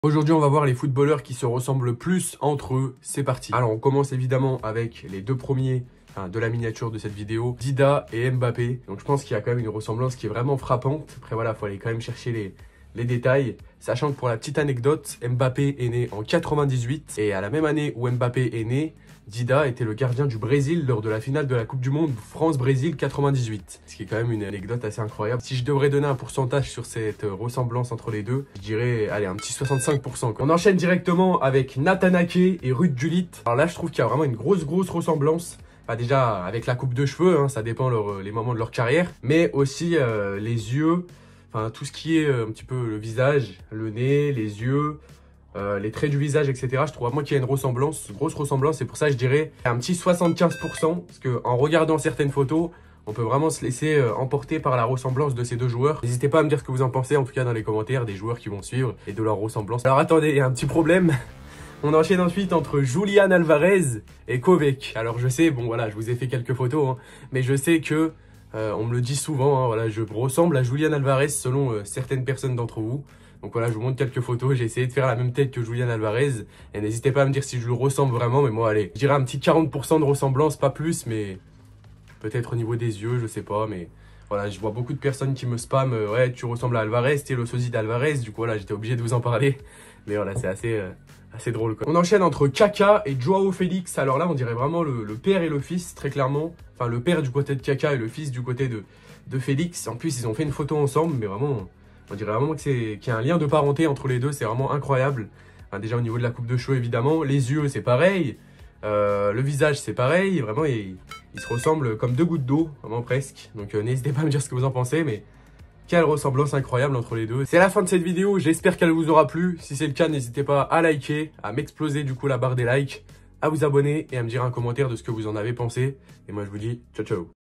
Aujourd'hui, on va voir les footballeurs qui se ressemblent le plus entre eux. C'est parti. Alors, on commence évidemment avec les deux premiers de la miniature de cette vidéo, Dida et Mbappé. Donc, je pense qu'il y a quand même une ressemblance qui est vraiment frappante. Après, voilà, il faut aller quand même chercher les détails. Sachant que pour la petite anecdote, Mbappé est né en 98 et à la même année où Mbappé est né, Dida était le gardien du Brésil lors de la finale de la Coupe du Monde France-Brésil 98. Ce qui est quand même une anecdote assez incroyable. Si je devrais donner un pourcentage sur cette ressemblance entre les deux, je dirais, allez, un petit 65%. On enchaîne directement avec Nathan Ake et Ruud Gullit. Alors là, je trouve qu'il y a vraiment une grosse ressemblance. Enfin, déjà, avec la coupe de cheveux, hein, ça dépend les moments de leur carrière. Mais aussi les yeux, enfin tout ce qui est un petit peu le visage, le nez, les yeux, les traits du visage, etc. Je trouve vraiment qu'il y a une ressemblance, une grosse ressemblance. Et pour ça, je dirais un petit 75%. Parce qu'en regardant certaines photos, on peut vraiment se laisser emporter par la ressemblance de ces deux joueurs. N'hésitez pas à me dire ce que vous en pensez, en tout cas dans les commentaires, des joueurs qui vont suivre et de leur ressemblance. Alors attendez, il y a un petit problème. On enchaîne ensuite entre Julian Alvarez et Kovac. Alors je sais, bon voilà, je vous ai fait quelques photos, hein, mais je sais que on me le dit souvent, hein, voilà, je ressemble à Julian Alvarez selon certaines personnes d'entre vous. Donc voilà, je vous montre quelques photos, j'ai essayé de faire la même tête que Julian Alvarez. Et n'hésitez pas à me dire si je le ressemble vraiment, mais moi allez, je dirais un petit 40% de ressemblance, pas plus, mais peut-être au niveau des yeux, je sais pas, mais voilà, je vois beaucoup de personnes qui me spamment, ouais, tu ressembles à Alvarez, t'es le sosie d'Alvarez, du coup voilà, j'étais obligé de vous en parler. Mais voilà, c'est assez drôle quoi. On enchaîne entre Kaka et Joao Félix. Alors là, on dirait vraiment le père et le fils, très clairement. Enfin, le père du côté de Kaka et le fils du côté de Félix. En plus, ils ont fait une photo ensemble, mais vraiment, on dirait vraiment qu'il y a un lien de parenté entre les deux. C'est vraiment incroyable. Enfin, déjà, au niveau de la coupe de cheveux, évidemment. Les yeux, c'est pareil. Le visage, c'est pareil. Vraiment, ils se ressemblent comme deux gouttes d'eau, vraiment presque. Donc, n'hésitez pas à me dire ce que vous en pensez, mais quelle ressemblance incroyable entre les deux. C'est la fin de cette vidéo, j'espère qu'elle vous aura plu. Si c'est le cas, n'hésitez pas à liker, à m'exploser du coup la barre des likes, à vous abonner et à me dire un commentaire de ce que vous en avez pensé. Et moi je vous dis ciao ciao.